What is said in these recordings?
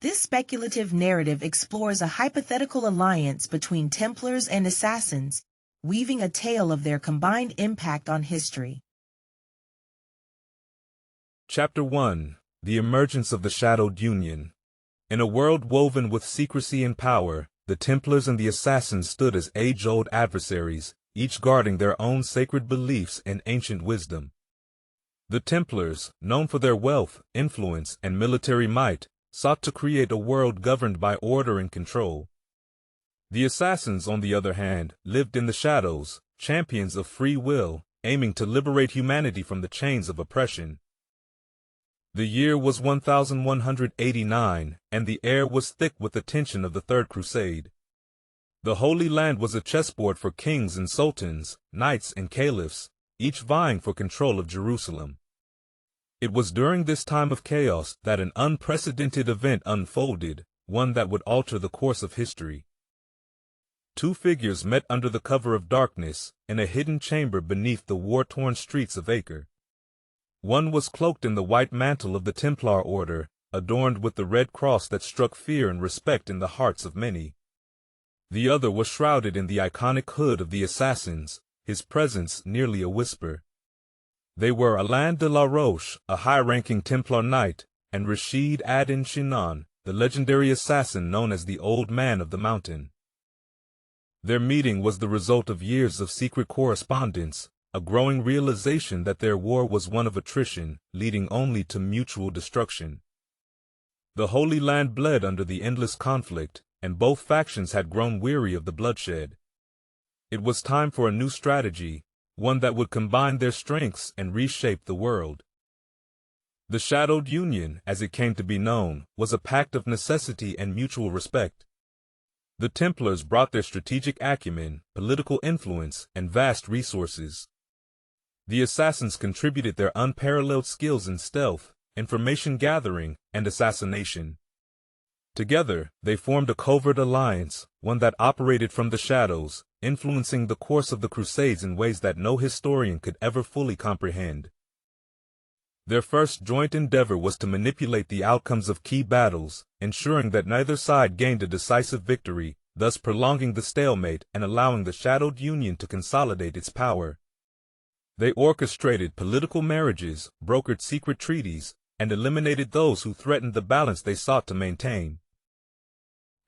This speculative narrative explores a hypothetical alliance between Templars and Assassins, weaving a tale of their combined impact on history. Chapter 1: The Emergence of the Shadowed Union. In a world woven with secrecy and power, the Templars and the Assassins stood as age-old adversaries, each guarding their own sacred beliefs and ancient wisdom. The Templars, known for their wealth, influence, and military might, sought to create a world governed by order and control. The Assassins, on the other hand, lived in the shadows, champions of free will, aiming to liberate humanity from the chains of oppression. The year was 1189, and the air was thick with the tension of the Third Crusade. The Holy Land was a chessboard for kings and sultans, knights and caliphs, each vying for control of Jerusalem. It was during this time of chaos that an unprecedented event unfolded, one that would alter the course of history. Two figures met under the cover of darkness, in a hidden chamber beneath the war-torn streets of Acre. One was cloaked in the white mantle of the Templar order, adorned with the red cross that struck fear and respect in the hearts of many. The other was shrouded in the iconic hood of the Assassins, his presence nearly a whisper. They were Alain de la Roche, a high-ranking Templar Knight, and Rashid ad-Din Shinan, the legendary assassin known as the Old Man of the Mountain. Their meeting was the result of years of secret correspondence, a growing realization that their war was one of attrition, leading only to mutual destruction. The Holy Land bled under the endless conflict, and both factions had grown weary of the bloodshed. It was time for a new strategy, one that would combine their strengths and reshape the world. The Shadowed Union, as it came to be known, was a pact of necessity and mutual respect. The Templars brought their strategic acumen, political influence, and vast resources. The Assassins contributed their unparalleled skills in stealth, information gathering, and assassination. Together, they formed a covert alliance, one that operated from the shadows, influencing the course of the Crusades in ways that no historian could ever fully comprehend. Their first joint endeavor was to manipulate the outcomes of key battles, ensuring that neither side gained a decisive victory, thus prolonging the stalemate and allowing the Shadowed Union to consolidate its power. They orchestrated political marriages, brokered secret treaties, and eliminated those who threatened the balance they sought to maintain.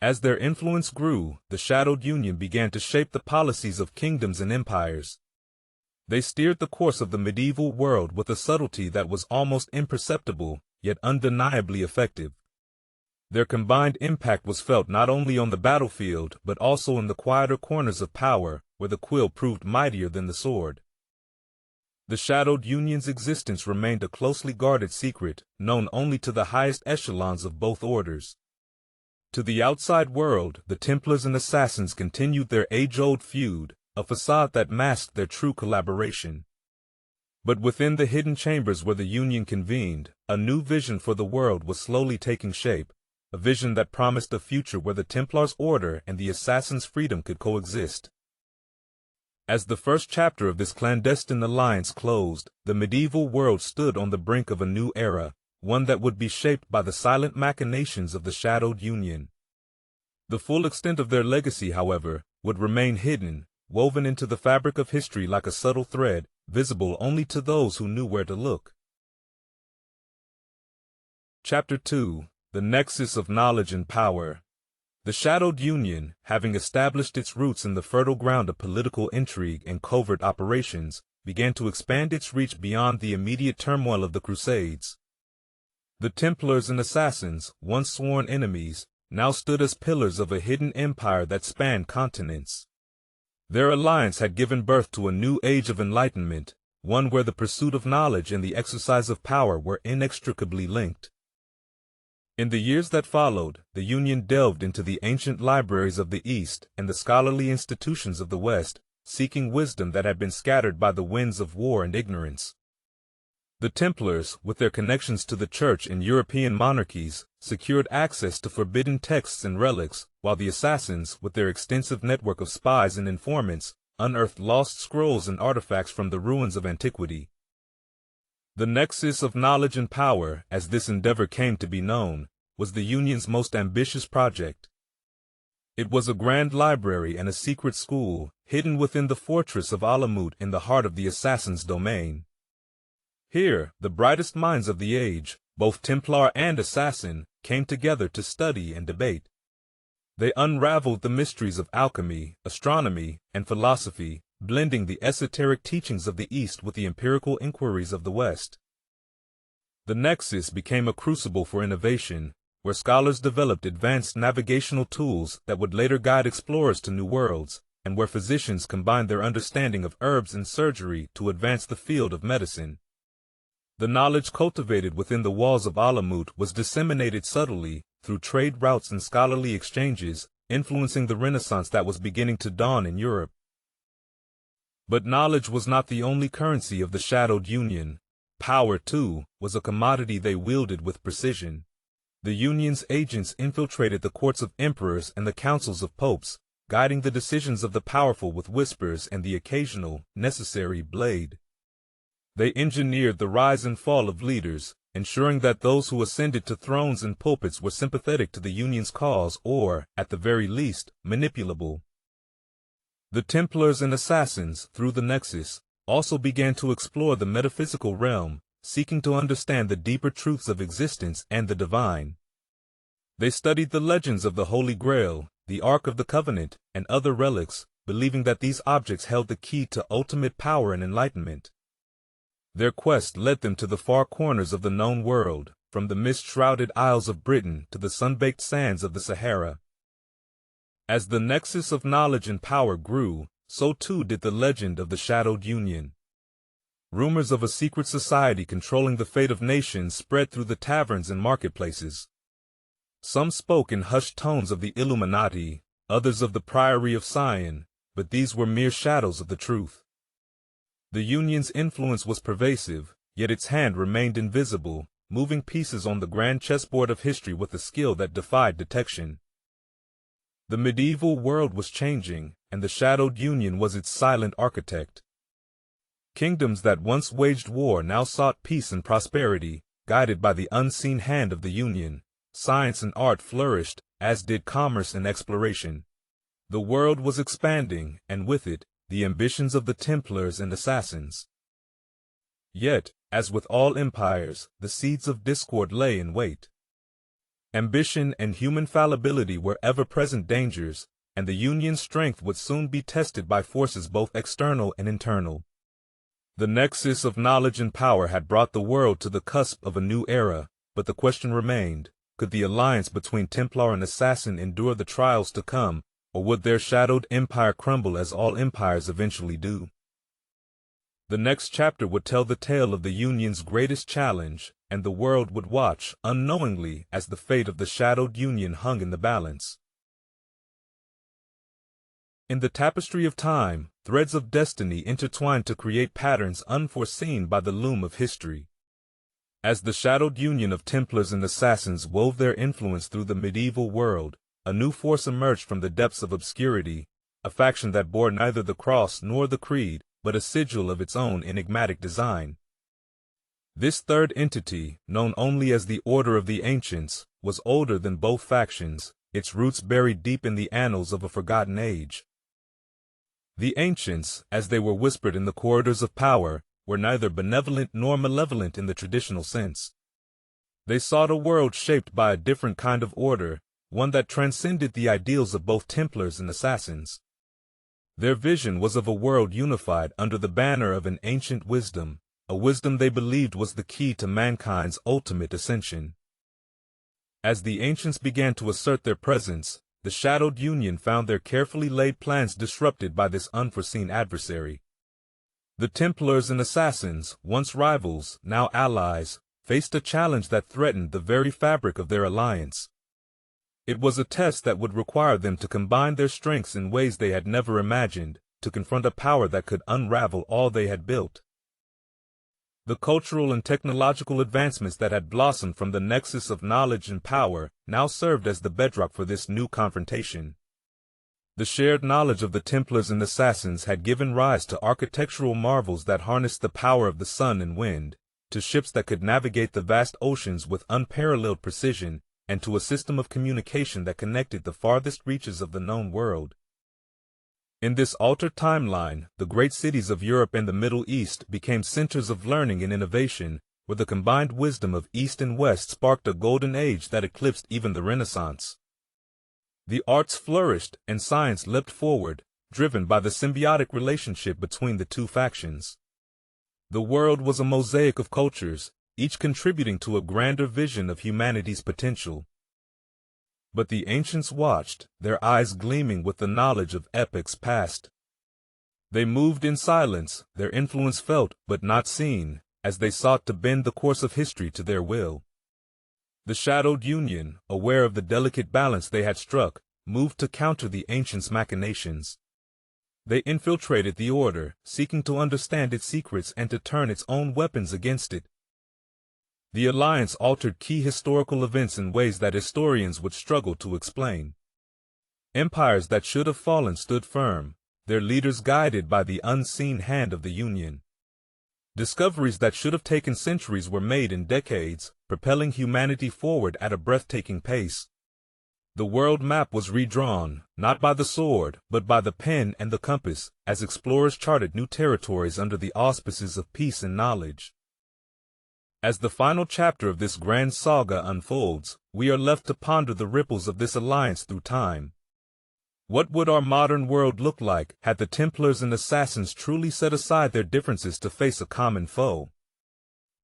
As their influence grew, the Shadowed Union began to shape the policies of kingdoms and empires. They steered the course of the medieval world with a subtlety that was almost imperceptible, yet undeniably effective. Their combined impact was felt not only on the battlefield, but also in the quieter corners of power, where the quill proved mightier than the sword. The Shadowed Union's existence remained a closely guarded secret, known only to the highest echelons of both orders. To the outside world, the Templars and Assassins continued their age-old feud, a facade that masked their true collaboration. But within the hidden chambers where the Union convened, a new vision for the world was slowly taking shape, a vision that promised a future where the Templars' order and the Assassins' freedom could coexist. As the first chapter of this clandestine alliance closed, the medieval world stood on the brink of a new era, one that would be shaped by the silent machinations of the Shadowed Union. The full extent of their legacy, however, would remain hidden, woven into the fabric of history like a subtle thread, visible only to those who knew where to look. Chapter 2: The Nexus of Knowledge and Power. The Shadowed Union, having established its roots in the fertile ground of political intrigue and covert operations, began to expand its reach beyond the immediate turmoil of the Crusades. The Templars and Assassins, once sworn enemies, now stood as pillars of a hidden empire that spanned continents. Their alliance had given birth to a new age of enlightenment, one where the pursuit of knowledge and the exercise of power were inextricably linked. In the years that followed, the Union delved into the ancient libraries of the East and the scholarly institutions of the West, seeking wisdom that had been scattered by the winds of war and ignorance. The Templars, with their connections to the Church in European monarchies, secured access to forbidden texts and relics, while the Assassins, with their extensive network of spies and informants, unearthed lost scrolls and artifacts from the ruins of antiquity. The Nexus of Knowledge and Power, as this endeavor came to be known, was the Union's most ambitious project. It was a grand library and a secret school, hidden within the fortress of Alain in the heart of the Assassin's domain. Here, the brightest minds of the age, both Templar and Assassin, came together to study and debate. They unraveled the mysteries of alchemy, astronomy, and philosophy, blending the esoteric teachings of the East with the empirical inquiries of the West. The Nexus became a crucible for innovation, where scholars developed advanced navigational tools that would later guide explorers to new worlds, and where physicians combined their understanding of herbs and surgery to advance the field of medicine. The knowledge cultivated within the walls of Alain was disseminated subtly through trade routes and scholarly exchanges, influencing the Renaissance that was beginning to dawn in Europe. But knowledge was not the only currency of the shadowed Union. Power, too, was a commodity they wielded with precision. The Union's agents infiltrated the courts of emperors and the councils of popes, guiding the decisions of the powerful with whispers and the occasional, necessary blade. They engineered the rise and fall of leaders, ensuring that those who ascended to thrones and pulpits were sympathetic to the Union's cause or, at the very least, manipulable. The Templars and Assassins, through the Nexus, also began to explore the metaphysical realm, seeking to understand the deeper truths of existence and the divine. They studied the legends of the Holy Grail, the Ark of the Covenant, and other relics, believing that these objects held the key to ultimate power and enlightenment. Their quest led them to the far corners of the known world, from the mist-shrouded Isles of Britain to the sun-baked sands of the Sahara. As the nexus of knowledge and power grew, so too did the legend of the Shadowed Union. Rumors of a secret society controlling the fate of nations spread through the taverns and marketplaces. Some spoke in hushed tones of the Illuminati, others of the Priory of Sion, but these were mere shadows of the truth. The Union's influence was pervasive, yet its hand remained invisible, moving pieces on the grand chessboard of history with a skill that defied detection. The medieval world was changing, and the Shadowed Union was its silent architect. Kingdoms that once waged war now sought peace and prosperity, guided by the unseen hand of the Union. Science and art flourished, as did commerce and exploration. The world was expanding, and with it, the ambitions of the Templars and Assassins. Yet, as with all empires, the seeds of discord lay in wait. Ambition and human fallibility were ever-present dangers, and the Union's strength would soon be tested by forces both external and internal. The nexus of knowledge and power had brought the world to the cusp of a new era, but the question remained, could the alliance between Templar and Assassin endure the trials to come, or would their shadowed empire crumble as all empires eventually do? The next chapter would tell the tale of the Union's greatest challenge, and the world would watch, unknowingly, as the fate of the Shadowed Union hung in the balance. In the tapestry of time, threads of destiny intertwined to create patterns unforeseen by the loom of history. As the Shadowed Union of Templars and Assassins wove their influence through the medieval world, a new force emerged from the depths of obscurity, a faction that bore neither the cross nor the creed, but a sigil of its own enigmatic design. This third entity, known only as the Order of the Ancients, was older than both factions, its roots buried deep in the annals of a forgotten age. The Ancients, as they were whispered in the corridors of power, were neither benevolent nor malevolent in the traditional sense. They sought a world shaped by a different kind of order, one that transcended the ideals of both Templars and Assassins. Their vision was of a world unified under the banner of an ancient wisdom, a wisdom they believed was the key to mankind's ultimate ascension. As the Ancients began to assert their presence, the Shadowed Union found their carefully laid plans disrupted by this unforeseen adversary. The Templars and Assassins, once rivals, now allies, faced a challenge that threatened the very fabric of their alliance. It was a test that would require them to combine their strengths in ways they had never imagined, to confront a power that could unravel all they had built. The cultural and technological advancements that had blossomed from the nexus of knowledge and power now served as the bedrock for this new confrontation. The shared knowledge of the Templars and Assassins had given rise to architectural marvels that harnessed the power of the sun and wind, to ships that could navigate the vast oceans with unparalleled precision, and to a system of communication that connected the farthest reaches of the known world. In this altered timeline, the great cities of Europe and the Middle East became centers of learning and innovation, where the combined wisdom of East and West sparked a golden age that eclipsed even the Renaissance. The arts flourished and science leapt forward, driven by the symbiotic relationship between the two factions. The world was a mosaic of cultures, each contributing to a grander vision of humanity's potential. But the ancients watched, their eyes gleaming with the knowledge of epochs past. They moved in silence, their influence felt but not seen, as they sought to bend the course of history to their will. The shadowed Union, aware of the delicate balance they had struck, moved to counter the ancients' machinations. They infiltrated the order, seeking to understand its secrets and to turn its own weapons against it. The alliance altered key historical events in ways that historians would struggle to explain. Empires that should have fallen stood firm, their leaders guided by the unseen hand of the Union. Discoveries that should have taken centuries were made in decades, propelling humanity forward at a breathtaking pace. The world map was redrawn, not by the sword, but by the pen and the compass, as explorers charted new territories under the auspices of peace and knowledge. As the final chapter of this grand saga unfolds, we are left to ponder the ripples of this alliance through time. What would our modern world look like had the Templars and Assassins truly set aside their differences to face a common foe?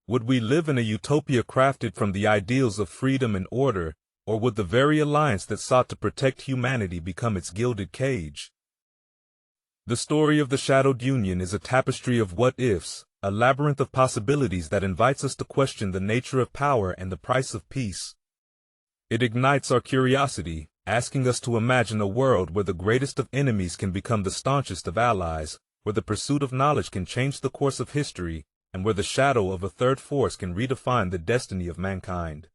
Would we live in a utopia crafted from the ideals of freedom and order, or would the very alliance that sought to protect humanity become its gilded cage? The story of the Shadowed Union is a tapestry of what-ifs, a labyrinth of possibilities that invites us to question the nature of power and the price of peace. It ignites our curiosity, asking us to imagine a world where the greatest of enemies can become the staunchest of allies, where the pursuit of knowledge can change the course of history, and where the shadow of a third force can redefine the destiny of mankind.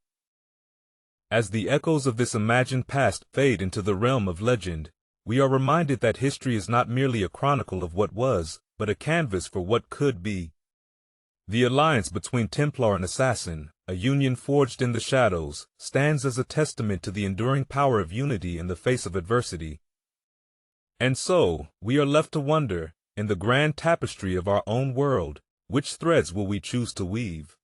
As the echoes of this imagined past fade into the realm of legend, we are reminded that history is not merely a chronicle of what was, but a canvas for what could be. The alliance between Templar and Assassin, a union forged in the shadows, stands as a testament to the enduring power of unity in the face of adversity. And so, we are left to wonder, in the grand tapestry of our own world, which threads will we choose to weave?